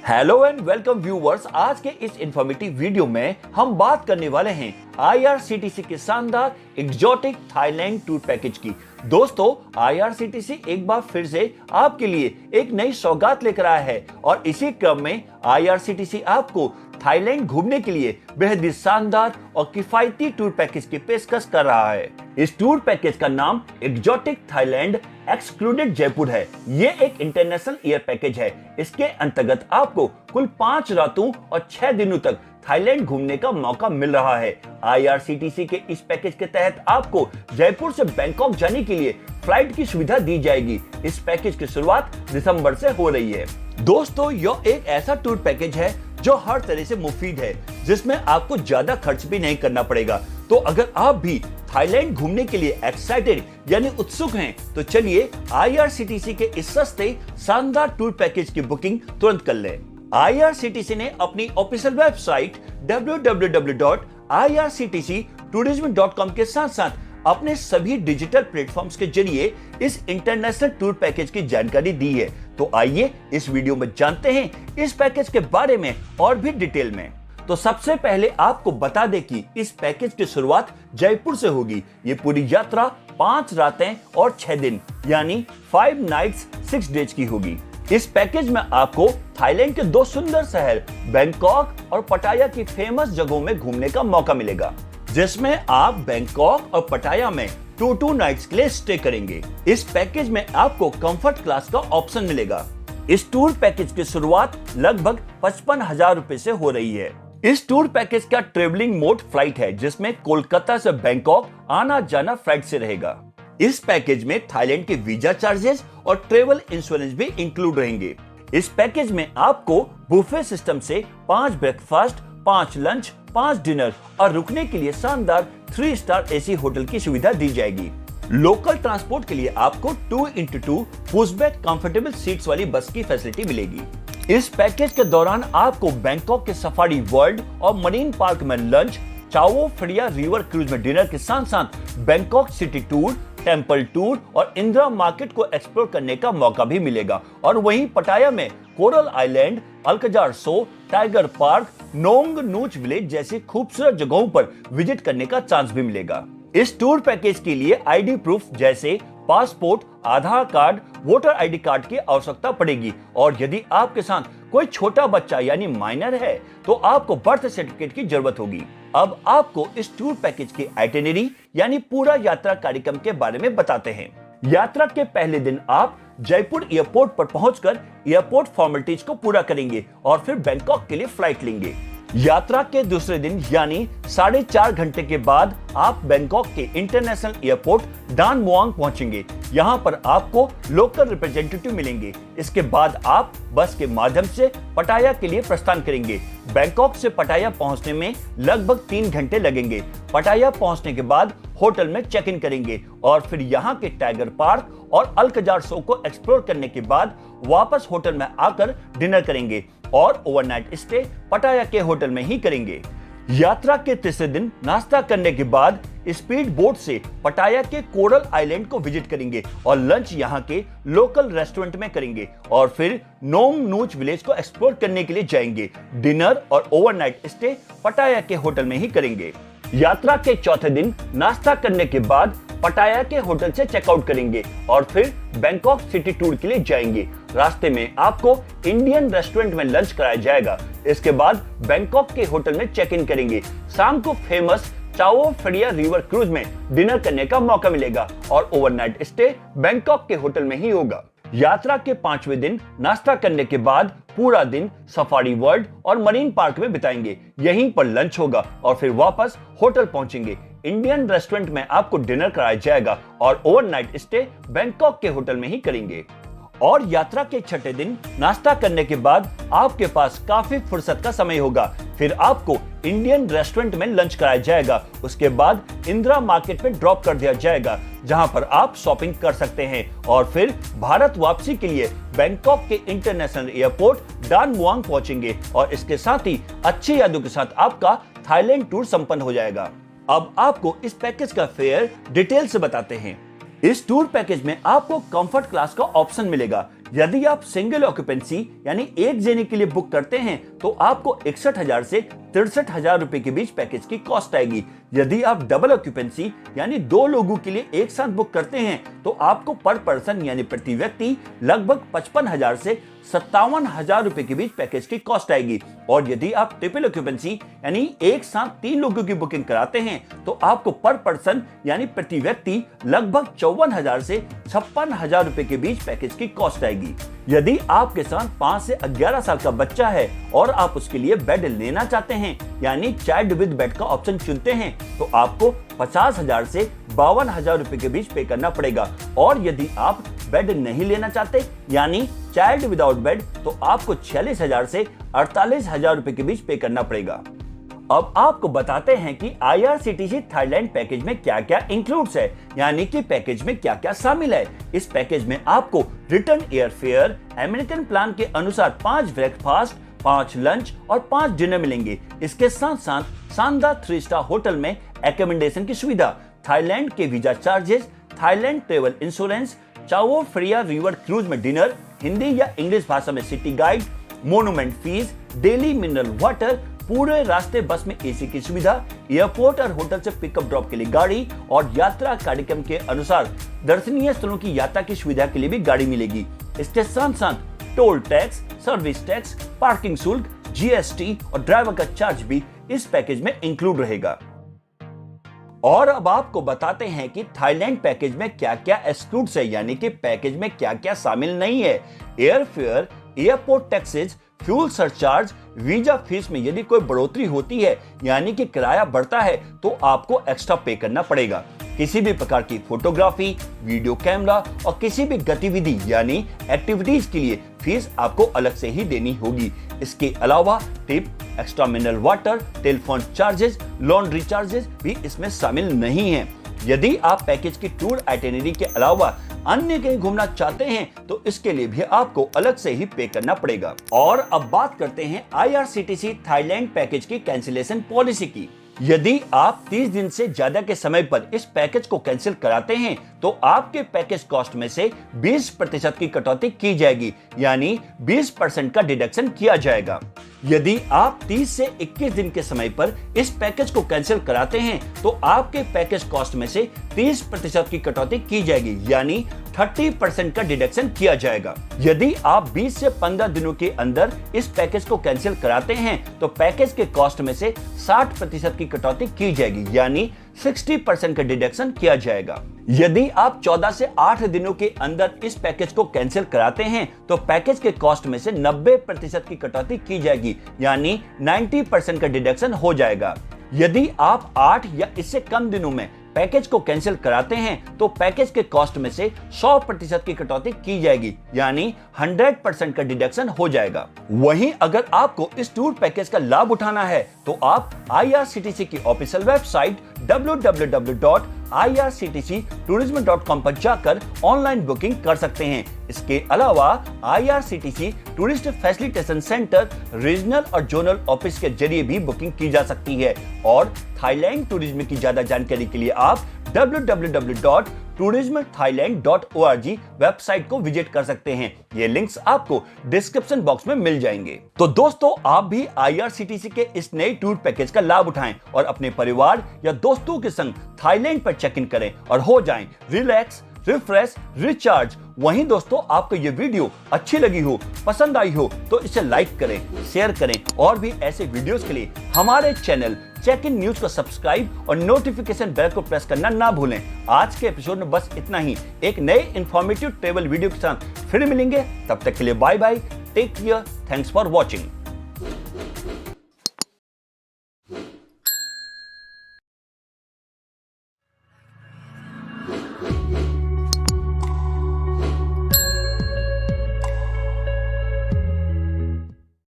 Hello and welcome viewers. आज के इस इंफॉर्मेटिव वीडियो में हम बात करने वाले हैं आईआरसीटीसी के शानदार एग्जॉटिक थाईलैंड टूर पैकेज की। दोस्तों, आईआरसीटीसी एक बार फिर से आपके लिए एक नई सौगात लेकर आया है और इसी क्रम में आईआरसीटीसी आपको थाईलैंड घूमने के लिए बेहद ही शानदार और किफायती टूर पैकेज की पेशकश कर रहा है। इस टूर पैकेज का नाम एग्जॉटिक थाईलैंड एक्सक्लूडेड जयपुर है। ये एक इंटरनेशनल एयर पैकेज है। इसके अंतर्गत आपको कुल 5 रातों और 6 दिनों तक थाईलैंड घूमने का मौका मिल रहा है। आईआरसीटीसी के इस पैकेज के तहत आपको जयपुर से बैंकॉक जाने के लिए फ्लाइट की सुविधा दी जाएगी। इस पैकेज की शुरुआत दिसंबर से हो रही है। दोस्तों, यह एक ऐसा टूर पैकेज है जो हर तरह से मुफीद है, जिसमें आपको ज्यादा खर्च भी नहीं करना पड़ेगा। तो अगर आप भी थाईलैंड घूमने के लिए एक्साइटेड यानी उत्सुक हैं, तो चलिए आईआरसीटीसी के इस सस्ते शानदार टूर पैकेज की बुकिंग तुरंत कर लें। आईआरसीटीसी ने अपनी ऑफिशियल वेबसाइट www.irctctourism.com के साथ साथ अपने सभी डिजिटल प्लेटफॉर्म्स के जरिए इस इंटरनेशनल टूर पैकेज की जानकारी दी है। तो आइए इस वीडियो में जानते हैं इस पैकेज के बारे में और भी डिटेल में। तो सबसे पहले आपको बता दें कि इस पैकेज की शुरुआत जयपुर से होगी। ये पूरी यात्रा 5 रातें और 6 दिन यानी 5 नाइट्स 6 डेज की होगी। इस पैकेज में आपको थाईलैंड के 2 सुंदर शहर बैंकॉक और पटाया की फेमस जगहों में घूमने का मौका मिलेगा, जिसमें आप बैंकॉक और पटाया में 2 नाइट्स के लिए स्टे करेंगे। इस पैकेज में आपको कंफर्ट क्लास का ऑप्शन मिलेगा। इस टूर पैकेज की शुरुआत लगभग 55,000 रुपए से हो रही है। इस टूर पैकेज का ट्रेवलिंग मोड फ्लाइट है, जिसमें कोलकाता से बैंकॉक आना जाना फ्लाइट से रहेगा। इस पैकेज में थाईलैंड के वीजा चार्जेस और ट्रेवल इंश्योरेंस भी इंक्लूड रहेंगे। इस पैकेज में आपको बुफे सिस्टम से 5 ब्रेकफास्ट, 5 लंच, 5 डिनर और रुकने के लिए शानदार 3 स्टार एसी होटल की सुविधा दी जाएगी। लोकल ट्रांसपोर्ट के लिए आपको 2x2 पुशबैक कंफर्टेबल सीट्स वाली बस की फैसिलिटी मिलेगी। इस पैकेज के दौरान आपको बैंकॉक के सफारी वर्ल्ड और मरीन पार्क में लंच, चाओ फ्रेया रिवर क्रूज में डिनर के साथ साथ Bangkok city tour, temple tour और इंदिरा मार्केट को एक्सप्लोर करने का मौका भी मिलेगा। और वहीं पटाया में कोरल आइलैंड, अल्कजार सो, टाइगर पार्क, नोंग नूच विलेज जैसी खूबसूरत जगहों पर विजिट करने का चांस भी मिलेगा। इस टूर पैकेज के लिए आईडी प्रूफ जैसे पासपोर्ट, आधार कार्ड, वोटर आईडी कार्ड की आवश्यकता पड़ेगी। और यदि आपके साथ कोई छोटा बच्चा यानी माइनर है, तो आपको बर्थ सर्टिफिकेट की जरूरत होगी। अब आपको इस टूर पैकेज की आइटिनरी यानी पूरा यात्रा कार्यक्रम के बारे में बताते हैं। यात्रा के पहले दिन आप जयपुर एयरपोर्ट पर पहुंचकर एयरपोर्ट फॉर्मेलिटीज को पूरा करेंगे और फिर बैंकॉक के लिए फ्लाइट लेंगे। यात्रा के दूसरे दिन यानी 4.5 घंटे के बाद आप बैंकॉक के इंटरनेशनल एयरपोर्ट डान मुआंग पहुंचेंगे। यहां पर आपको लोकल रिप्रेजेंटेटिव मिलेंगे। इसके बाद आप बस के माध्यम से पटाया के लिए प्रस्थान करेंगे। बैंकॉक से पटाया पहुंचने में लगभग 3 घंटे लगेंगे। पटाया पहुंचने के बाद होटल में चेक इन करेंगे और फिर यहां के टाइगर पार्क और अल्कजार सो को एक्सप्लोर करने के बाद वापस होटल में आकर डिनर करेंगे और ओवरनाइट स्टे पटाया के होटल में ही करेंगे। यात्रा के तीसरे दिन नाश्ता करने के बाद स्पीड बोट से पटाया के कोरल आइलैंड को विजिट करेंगे और लंच यहां के लोकल रेस्टोरेंट में करेंगे और फिर नोंग नूच विलेज को एक्सप्लोर करने के लिए जाएंगे। डिनर और ओवरनाइट स्टे पटाया के होटल में ही करेंगे। यात्रा के चौथे दिन नाश्ता करने के बाद पटाया के होटल से चेकआउट करेंगे और फिर बैंकॉक सिटी टूर के लिए जाएंगे। रास्ते में आपको इंडियन रेस्टोरेंट में लंच कराया जाएगा। इसके बाद बैंकॉक के होटल में चेक इन करेंगे। शाम को फेमस चाओ फ्रेया रिवर क्रूज में डिनर करने का मौका मिलेगा और ओवरनाइट स्टे बैंकॉक के होटल में ही होगा। यात्रा के 5वें दिन नाश्ता करने के बाद पूरा दिन सफारी वर्ल्ड और मरीन पार्क में बिताएंगे। यहीं पर लंच होगा और फिर वापस होटल पहुंचेंगे। इंडियन रेस्टोरेंट में आपको डिनर कराया जाएगा और ओवरनाइट स्टे बैंकॉक के होटल में ही करेंगे। और यात्रा के 6ठे दिन नाश्ता करने के बाद आपके पास काफी फुर्सत का समय होगा। फिर आपको इंडियन रेस्टोरेंट में लंच कराया जाएगा। उसके बाद इंदिरा मार्केट में ड्रॉप कर दिया जाएगा, जहां पर आप शॉपिंग कर सकते हैं और फिर भारत वापसी के लिए बैंकॉक के इंटरनेशनल एयरपोर्ट डान मुआंग पहुंचेंगे और इसके साथ ही अच्छी यादों के साथ आपका थाईलैंड टूर संपन्न हो जाएगा। अब आपको इस पैकेज का फेयर डिटेल से बताते हैं। इस टूर पैकेज में आपको कंफर्ट क्लास का ऑप्शन मिलेगा। यदि आप सिंगल ऑक्यूपेंसी यानी एक जने के लिए बुक करते हैं तो आपको 61,000 से 63,000 रुपए के बीच पैकेज की कॉस्ट आएगी। यदि आप डबल ऑक्यूपेंसी यानी 2 लोगों के लिए एक साथ बुक करते हैं तो आपको पर पर्सन यानी प्रति व्यक्ति लगभग 55,000 से 57,000 रुपए के बीच पैकेज की कॉस्ट आएगी। और यदि आप ट्रिपल ऑक्यूपेंसी यानी एक साथ 3 लोगों की बुकिंग कराते हैं तो आपको पर पर्सन यानी प्रति व्यक्ति लगभग 54,000 से 56,000 रुपए के बीच पैकेज की कॉस्ट आएगी। यदि आपके साथ 5 से 11 साल का बच्चा है और आप उसके लिए बेड लेना चाहते हैं यानी चाइल्ड विद बेड का ऑप्शन चुनते हैं तो आपको 50,000 से 52,000 रुपए के बीच पे करना पड़ेगा। और यदि आप बेड नहीं लेना चाहते यानी चाइल्ड विदाउट बेड तो आपको 46,000 से 48,000 रुपए के बीच पे करना पड़ेगा। अब आपको बताते हैं कि IRCTC थाईलैंड पैकेज में क्या क्या इंक्लूड्स है, यानी कि पैकेज में क्या क्या शामिल है। इस पैकेज में आपको return air fare, American plan के अनुसार 5 ब्रेकफास्ट, 5 लंच और 5 डिनर मिलेंगे। इसके साथ साथ शानदार 3 स्टार होटल में एकोमोडेशन की सुविधा, थाईलैंड के visa charges, Thailand travel insurance, चाओ फ्रिया रिवर क्रूज में डिनर, हिंदी या इंग्लिश भाषा में city guide, monument fees, daily mineral water, पूरे रास्ते बस में एसी की सुविधा, एयरपोर्ट और होटल से पिकअप ड्रॉप के लिए गाड़ी और यात्रा कार्यक्रम के अनुसार दर्शनीय स्थलों की यात्रा की सुविधा के लिए भी गाड़ी मिलेगी। इसके साथ साथ toll tax, service tax, parking शुल्क, GST और ड्राइवर का चार्ज भी इस पैकेज में इंक्लूड रहेगा। और अब आपको बताते हैं कि थाईलैंड पैकेज में क्या क्या एक्सक्लूड्स है, यानी कि पैकेज में क्या क्या शामिल नहीं है। Air fare, airport taxes, fuel surcharge, visa fees में यदि कोई बढ़ोतरी होती है यानी कि किराया बढ़ता है तो आपको एक्स्ट्रा पे करना पड़ेगा। किसी भी प्रकार की फोटोग्राफी, वीडियो कैमरा और किसी भी गतिविधि यानी एक्टिविटीज के लिए फीस आपको अलग से ही देनी होगी। इसके अलावा tip, extra mineral water, telephone charges, laundry charges भी इसमें शामिल नहीं है। यदि आप पैकेज की टूर आइटिनरी के अलावा अन्य कहीं घूमना चाहते हैं तो इसके लिए भी आपको अलग से ही पे करना पड़ेगा। और अब बात करते हैं IRCTC थाईलैंड पैकेज की कैंसिलेशन पॉलिसी की। यदि आप 30 दिन से ज्यादा के समय पर इस पैकेज को कैंसिल कराते हैं तो आपके पैकेज कॉस्ट में से 20% की कटौती की जाएगी, यानी 20% का डिडक्शन किया जाएगा। यदि आप 30 से 21 दिन के समय पर इस पैकेज को कैंसिल कराते हैं तो आपके पैकेज कॉस्ट में से 30% की कटौती की जाएगी, यानी 30% का डिडक्शन किया जाएगा। यदि आप 20 से 15 दिनों के अंदर इस पैकेज को कैंसिल कराते हैं तो पैकेज के कॉस्ट में से 60% की कटौती की जाएगी, यानी 60% का डिडक्शन किया जाएगा। यदि आप 14 से 8 दिनों के अंदर इस पैकेज को कैंसिल कराते हैं तो पैकेज के कॉस्ट में से 90% की कटौती की जाएगी, यानी 90% का डिडक्शन हो जाएगा। यदि आप 8 या इससे कम दिनों में पैकेज को कैंसिल कराते हैं तो पैकेज के कॉस्ट में से 100% की कटौती की जाएगी, यानी 100% का डिडक्शन हो जाएगा। वहीं अगर आपको इस टूर पैकेज का लाभ उठाना है तो आप IRCTC की ऑफिशियल वेबसाइट www.irctctourism.com पर जाकर ऑनलाइन बुकिंग कर सकते हैं। इसके अलावा IRCTC tourist facilitation centre, regional और जोनल ऑफिस के जरिए भी बुकिंग की जा सकती है। और थाईलैंड टूरिज्म की ज्यादा जानकारी के लिए आप www.tourismthailand.org वेबसाइट को विजिट कर सकते हैं। ये लिंक्स आपको डिस्क्रिप्शन बॉक्स में मिल जाएंगे। तो दोस्तों, आप भी IRCTC के इस नए टूर पैकेज का लाभ उठाएं और अपने परिवार या दोस्तों के संग थाईलैंड पर चेक इन करें और हो जाएं रिलैक्स, रिफ्रेश, रिचार्ज। वहीं दोस्तों, आपको ये वीडियो अच्छी लगी हो, पसंद आई हो तो इसे लाइक करें, शेयर करें और भी ऐसे वीडियोस के लिए हमारे चैनल चेक इन न्यूज को सब्सक्राइब और नोटिफिकेशन बेल को प्रेस करना ना भूलें। आज के एपिसोड में बस इतना ही। एक नए इंफॉर्मेटिव ट्रैवल वीडियो के साथ फिर मिलेंगे। तब तक के लिए bye bye, take care, thanks for watching.